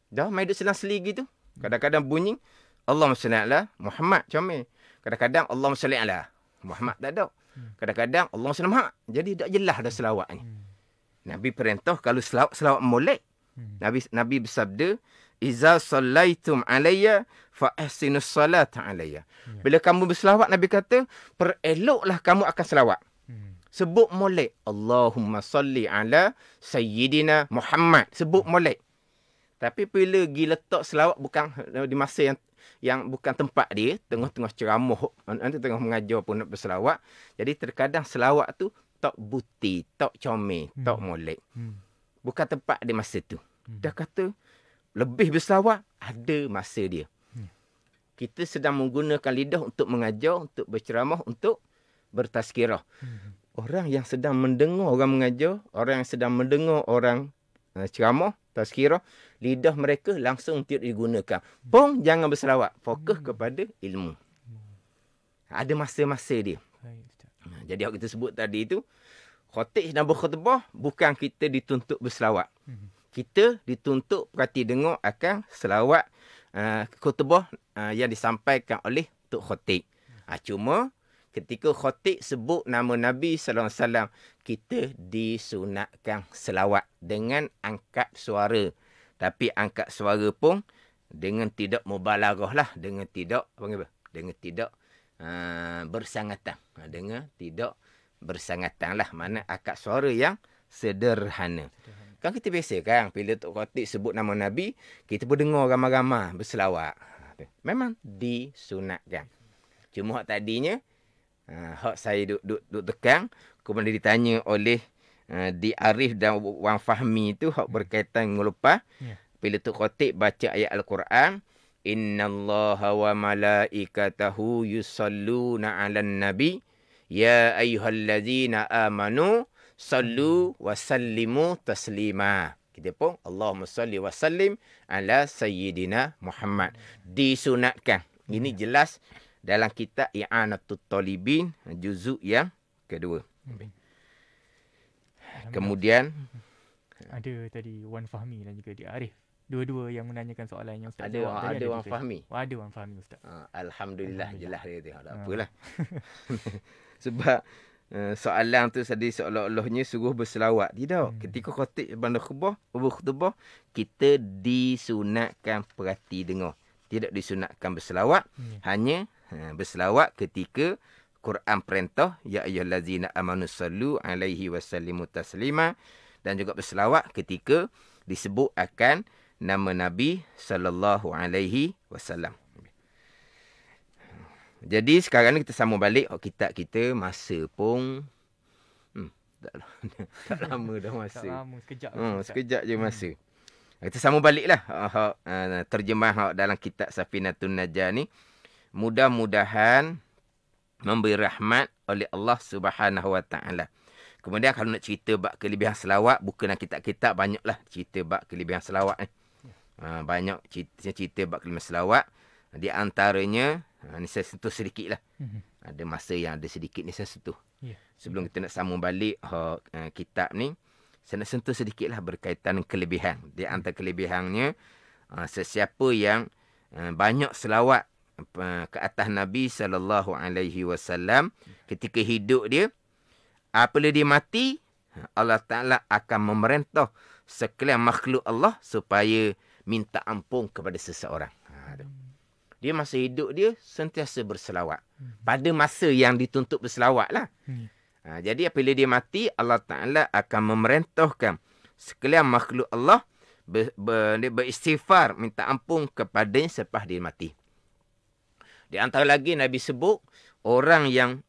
Dah main duduk selang-seli gitu. Kadang-kadang bunyi Allahumma salli ala Muhammad comel. Kadang-kadang Allahumma salli ala Muhammad tak ada. Kadang-kadang Allahumma salli Muhammad. Jadi tak jelas dah selawat ni. Nabi perintah kalau selawat molek. Nabi bersabda, "Iza sallaitum alayya fa ahsinus salata alayya." Bila kamu berselawat, Nabi kata, pereloklah kamu akan selawat. Sebut molek. Allahumma salli ala Sayyidina Muhammad. Sebut molek. Tapi bila pergi letak selawat bukan di masa yang bukan tempat dia, tengah-tengah ceramah, nanti tengah mengajar pun nak berselawat. Jadi terkadang selawat tu tak buti, tak comel, tak molek. Bukan tempat dia masa tu. Dah kata lebih berselawat, ada masa dia. kita sedang menggunakan lidah untuk mengajar, untuk berceramah, untuk bertazkirah. Orang yang sedang mendengar orang mengajar, orang yang sedang mendengar orang ceramah, tazkirah, lidah mereka langsung tidak digunakan. Pong jangan berselawat, fokus kepada ilmu. Ada masa-masa dia. Jadi yang kita sebut tadi itu, khatib dan berkhutbah bukan kita dituntut berselawat. Kita dituntut perhati dengar akan selawat khutbah yang disampaikan oleh Tok Khatib. Cuma ketika khatib sebut nama Nabi sallallahu alaihi wasallam, kita disunatkan selawat dengan angkat suara. Tapi angkat suara pun dengan tidak mubalaghah lah, dengan tidak dengan tidak bersangatan. Dengan tidak bersangatan lah, mana angkat suara yang sederhana. Kan kita biasa kan, bila Tok Khatib sebut nama Nabi, kita pun dengar ramai-ramai berselawat. Memang disunatkan. Cuma hak tadinya, hak saya duk tekan, kemudian ditanya oleh Di Arif dan Wan Fahmi itu, hak berkaitan dengan lepas. Bila Tok Khatib baca ayat Al-Quran, Innallaha wa malaikatahu yusalluna 'alan nabi ya ayyuhallazina amanu sallu wa sallimu taslima. Kita pun Allahumma salli wa sallim ala sayyidina Muhammad. Disunatkan. Ini jelas dalam kitab I'anatul Talibin juzuk yang kedua. Kemudian ada tadi Wan Fahmi dan juga Di Arif. Dua-dua yang menanyakan soalan yang Ustaz jawab. Ada Wan Fahmi. Ada Wan Fahmi Ustaz. Alhamdulillah, jelas dia tengok. Tak apalah. Sebab soalan tu tadi seolah-olahnya suruh berselawat. Tidak. Ketika khatib bandar khutbah, kita disunatkan perhati dengar. Tidak disunatkan berselawat. Hanya berselawat ketika Quran perintah, ya ayyuhallazina amanu sallu alaihi wasallimu taslima, dan juga berselawat ketika disebut akan nama Nabi sallallahu alaihi wasallam. Jadi sekarang ni kita sambung balik kitab kita, masa pun tak lama dah masa. Tak lama, sekejap. Sekejap je masa. Kita sambung baliklah terjemah dalam kitab Safinatun Najah ni. Mudah-mudahan memberi rahmat oleh Allah Subhanahu wa taala. Kemudian kalau nak cerita bab kelebihan selawat, buku dalam kitab-kitab banyaklah cerita bab kelebihan selawat ni. Banyak cerita bab kelebihan selawat. Di antaranya, ni saya sentuh sedikit lah. Ada masa yang ada sedikit ni saya sentuh. Sebelum kita nak sambung balik kitab ni, saya nak sentuh sedikit lah berkaitan dengan kelebihan. Di antara kelebihannya, sesiapa yang banyak selawat ke atas Nabi SAW ketika hidup dia, apabila dia mati, Allah Ta'ala akan memerintah sekalian makhluk Allah supaya minta ampun kepada seseorang. Dia masa hidup dia sentiasa berselawat. Pada masa yang dituntut berselawat lah. Jadi apabila dia mati, Allah Ta'ala akan memerintahkan sekalian makhluk Allah beristighfar, minta ampun kepadanya selepas dia mati. Di antara lagi Nabi sebut, orang yang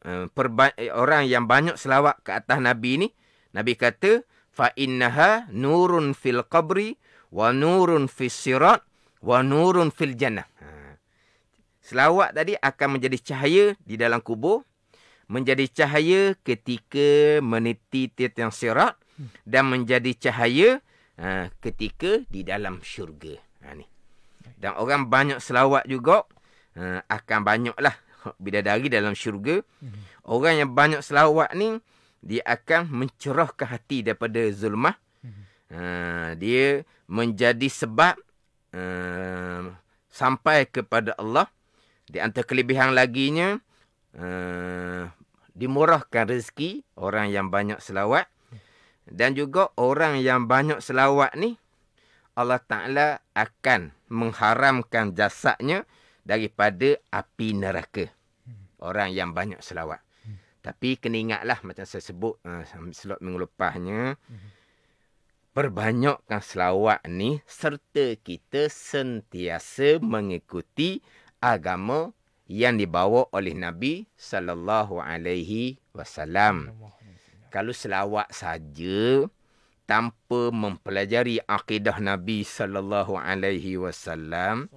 banyak selawat ke atas Nabi ni, Nabi kata, fa innaha nurun fil qabri wa nurun fis sirat wa nurun fil jannah. Selawat tadi akan menjadi cahaya di dalam kubur, menjadi cahaya ketika meniti tiang sirat, dan menjadi cahaya ketika di dalam syurga. Dan orang banyak selawat juga akan banyaklah bidadari dalam syurga. Orang yang banyak selawat ni, dia akan mencerahkan hati daripada zulmah. Dia menjadi sebab sampai kepada Allah. Di antara kelebihan laginya, dimurahkan rezeki orang yang banyak selawat. Dan juga orang yang banyak selawat ni, Allah Ta'ala akan mengharamkan jasadnya daripada api neraka. Orang yang banyak selawat. Tapi kena ingatlah, macam saya sebut slot minggu lepasnya, perbanyakkan selawat ni serta kita sentiasa mengikuti agama yang dibawa oleh Nabi sallallahu alaihi wasallam. Kalau selawat saja tanpa mempelajari akidah Nabi sallallahu alaihi wasallam,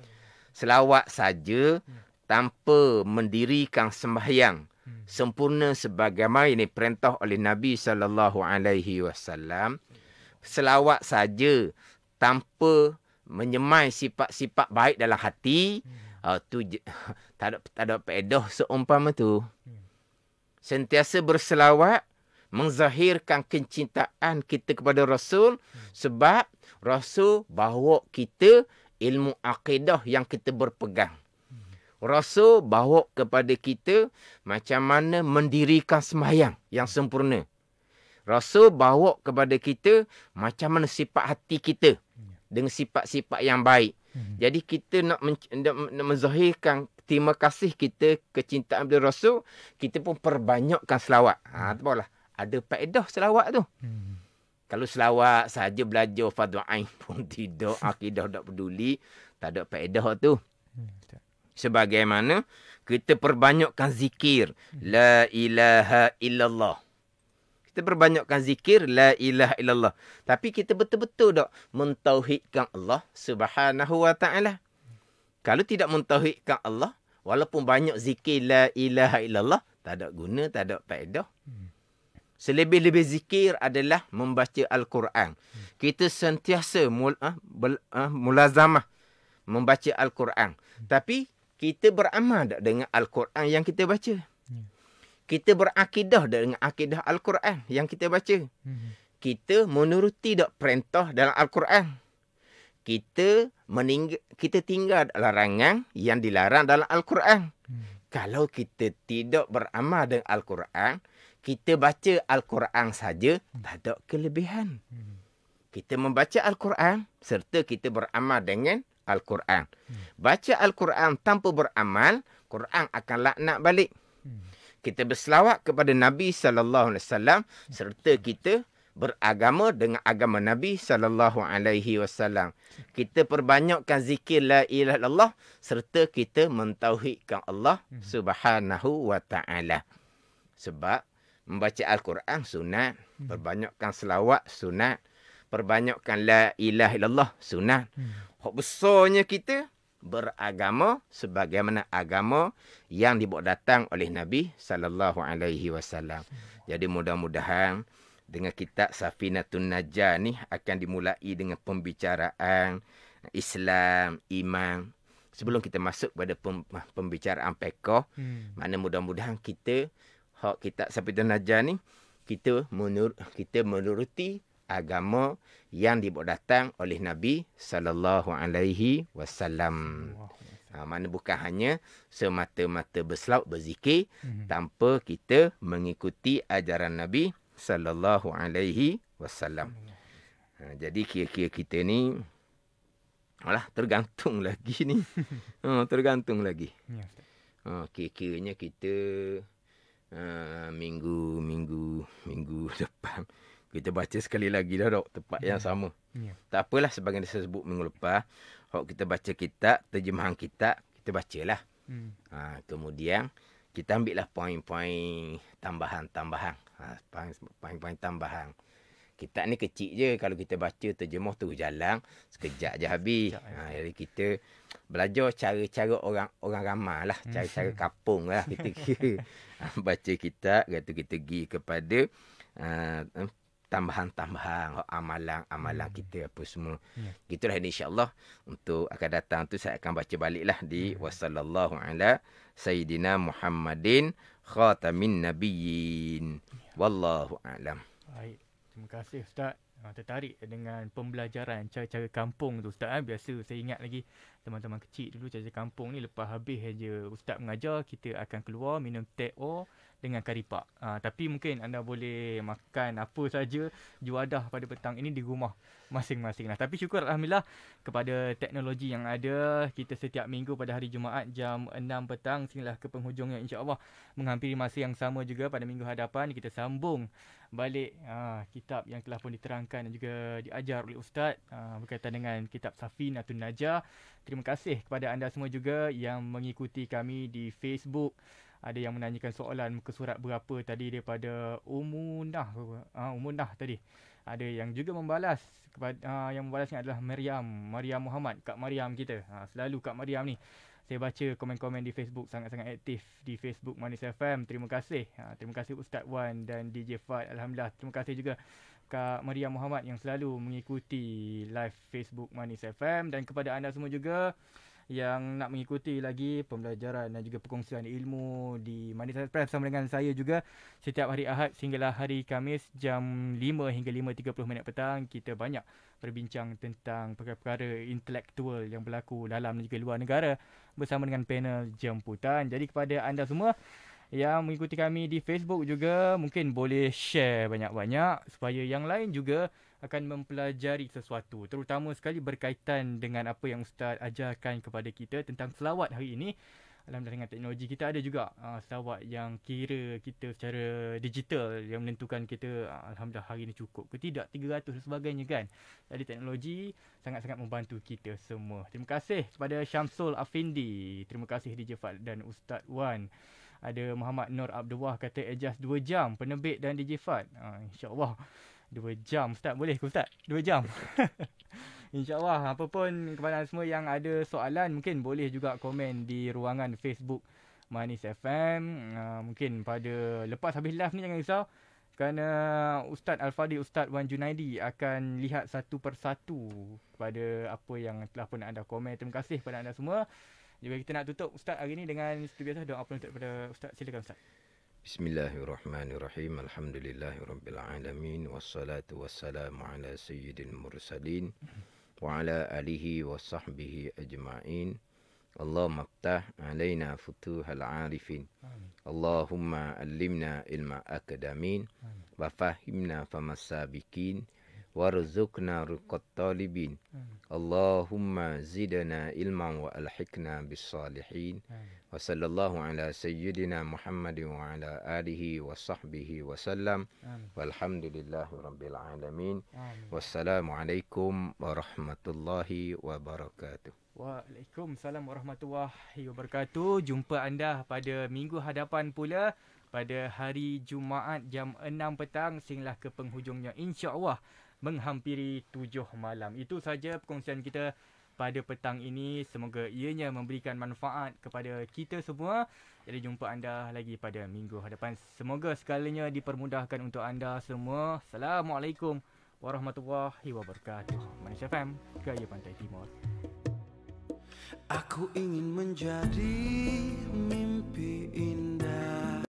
selawat saja tanpa mendirikan sembahyang sempurna sebagaimana ini perintah oleh Nabi SAW. Selawat saja tanpa menyemai sifat-sifat baik dalam hati, tu tak ada faedah seumpama tu. Sentiasa berselawat menzahirkan kecintaan kita kepada Rasul, sebab Rasul bawa kita ilmu akidah yang kita berpegang. Rasul bawa kepada kita macam mana mendirikan sembahyang yang sempurna. Rasul bawa kepada kita macam mana sifat hati kita dengan sifat-sifat yang baik. Jadi kita nak menzahirkan terima kasih kita, kecintaan kepada Rasul, kita pun perbanyakkan selawat. Apalah, ada faedah selawat tu. Kalau selawat saja belajar fardu ain pun tidak, akidah tak peduli, tak ada faedah tu. Sebagaimana kita perbanyakkan zikir la ilaha illallah. Kita perbanyakkan zikir la ilaha illallah. Tapi kita betul-betul tak mentauhidkan Allah Subhanahu wa taala. Kalau tidak mentauhidkan Allah, walaupun banyak zikir la ilaha illallah, tak ada guna, tak ada faedah. Selebih-lebih zikir adalah membaca Al-Quran. Kita sentiasa mulazamah membaca Al-Quran. Tapi kita beramal tak dengan Al-Quran yang kita baca? Kita berakidah tak dengan akidah Al-Quran yang kita baca? Kita menuruti tak perintah dalam Al-Quran? Kita tinggal larangan yang dilarang dalam Al-Quran. Kalau kita tidak beramal dengan Al-Quran, kita baca Al-Quran saja, tak ada kelebihan. Kita membaca Al-Quran serta kita beramal dengan Al-Quran. Baca Al-Quran tanpa beramal, Quran akan laknat balik. Kita berselawat kepada Nabi SAW serta kita beragama dengan agama Nabi SAW. Kita perbanyakkan zikir la ilaha illallah serta kita mentauhidkan Allah Subhanahu wa taala. Sebab membaca Al-Quran sunat, perbanyakkan selawat sunat, perbanyakkan la ilaha illallah sunat. Hak besarnya kita beragama sebagaimana agama yang dibawa datang oleh Nabi SAW. Jadi mudah-mudahan dengan kitab Safinatun Najah ni akan dimulai dengan pembicaraan Islam, iman. Sebelum kita masuk pada pembicaraan fiqh, mana mudah-mudahan kita hak kitab Safinatun Najah ni kita menuruti agama yang dibawa datang oleh Nabi SAW. Mana bukan hanya semata-mata berselawat berzikir tanpa kita mengikuti ajaran Nabi SAW. Jadi kira-kira kita ni tergantung lagi ni. Tergantung lagi. Kira-kiranya kita minggu depan kita baca sekali lagi dah tempat yang sama. Tak apalah, sebagaimana saya sebut minggu lepas, kalau kita baca kitab, terjemahan kitab, kita bacalah. Kemudian kita ambillah poin-poin tambahan. Poin-poin tambahan. Kitab ni kecil je, kalau kita baca terjemah tu jalan sekejap je habis. Jadi kita belajar cara-cara orang ramai lah, cara-cara kapung lah kita baca kitab, kata kita pergi kepada tambahan-tambahan amalan kita apa semua. Gitulah insya-Allah. Untuk akan datang tu saya akan baca baliklah di wasallallahu ala sayyidina Muhammadin khatamin nabiyyin. Wallahu a'lam. Baik. Terima kasih Ustaz. Tertarik dengan pembelajaran cara-cara kampung tu Ustaz. Biasa saya ingat lagi teman-teman kecil dulu cara kampung ni, lepas habis aja Ustaz mengajar, kita akan keluar minum teh o dengan kari pak. Tapi mungkin anda boleh makan apa saja juadah pada petang ini di rumah masing-masing. Tapi syukur Alhamdulillah kepada teknologi yang ada. Kita setiap minggu pada hari Jumaat jam 6 petang sehinggalah ke penghujungnya, insya-Allah menghampiri masa yang sama juga pada minggu hadapan kita sambung balik kitab yang telah pun diterangkan dan juga diajar oleh Ustaz berkaitan dengan kitab Safinatun Najah. Terima kasih kepada anda semua juga yang mengikuti kami di Facebook. Ada yang menanyakan soalan muka surat berapa tadi daripada Umunah tadi. Ada yang juga membalas kepada yang membalasnya adalah Mariam Muhammad, Kak Mariam kita. Selalu Kak Mariam ni saya baca komen-komen di Facebook, sangat-sangat aktif di Facebook Manis FM. Terima kasih. Terima kasih Ustaz Wan dan DJ Fad. Alhamdulillah. Terima kasih juga Kak Mariam Muhammad yang selalu mengikuti live Facebook Manis FM, dan kepada anda semua juga yang nak mengikuti lagi pembelajaran dan juga perkongsian ilmu di Manis FM bersama dengan saya juga setiap hari Ahad sehinggalah hari Khamis jam 5 hingga 5.30 petang. Kita banyak berbincang tentang perkara-perkara intelektual yang berlaku dalam dan juga luar negara bersama dengan panel jemputan. Jadi kepada anda semua yang mengikuti kami di Facebook juga, mungkin boleh share banyak-banyak supaya yang lain juga akan mempelajari sesuatu, terutama sekali berkaitan dengan apa yang Ustaz ajarkan kepada kita tentang selawat hari ini. Alhamdulillah dengan teknologi kita ada juga selawat yang kira kita secara digital yang menentukan kita alhamdulillah hari ini cukup ke tidak, 300 dan sebagainya kan. Jadi teknologi sangat-sangat membantu kita semua. Terima kasih kepada Syamsul Afindi, terima kasih DJ Fad dan Ustaz Wan. Ada Muhammad Nur Abdullah kata adjust 2 jam penerbit dan DJ Fad. InsyaAllah 2 jam Ustaz, boleh ke Ustaz? 2 jam. InsyaAllah. Apa pun kepada semua yang ada soalan, mungkin boleh juga komen di ruangan Facebook Manis FM. Mungkin pada lepas habis live ni jangan risau, kerana Ustaz Al-Fadhil, Ustaz Wan Junaidi akan lihat satu persatu kepada apa yang telah pun anda komen. Terima kasih kepada anda semua. Juga kita nak tutup Ustaz hari ni dengan seperti biasa doa penutup kepada Ustaz. Silakan Ustaz. Bismillahirrahmanirrahim. Alhamdulillahirabbil alamin wassalatu wassalamu ala sayyidil mursalin wa ala alihi wa sahbihi ajma'in. Allahumma ftah alaina futuhal arifin. Allahumma allimna ilma akadamin wa fahimna famasabikin warzuqna ruqat talibin. Allahumma zidna ilman wa alhiqna bis salihin. Wa sallallahu ala sayyidina Muhammadin wa ala alihi wa sahbihi wa sallam. Walhamdulillahi rabbil alamin. Wassalamualaikum warahmatullahi wabarakatuh. Waalaikumsalam warahmatullahi wabarakatuh. Jumpa anda pada minggu hadapan pula pada hari Jumaat jam 6 petang sehinggalah ke penghujungnya, insya-Allah menghampiri 7 malam. Itu saja perkongsian kita pada petang ini. Semoga ianya memberikan manfaat kepada kita semua. Jadi jumpa anda lagi pada minggu hadapan. Semoga segalanya dipermudahkan untuk anda semua. Assalamualaikum warahmatullahi wabarakatuh. Manis FM, Gaya Pantai Timur. Aku ingin menjadi mimpi ini.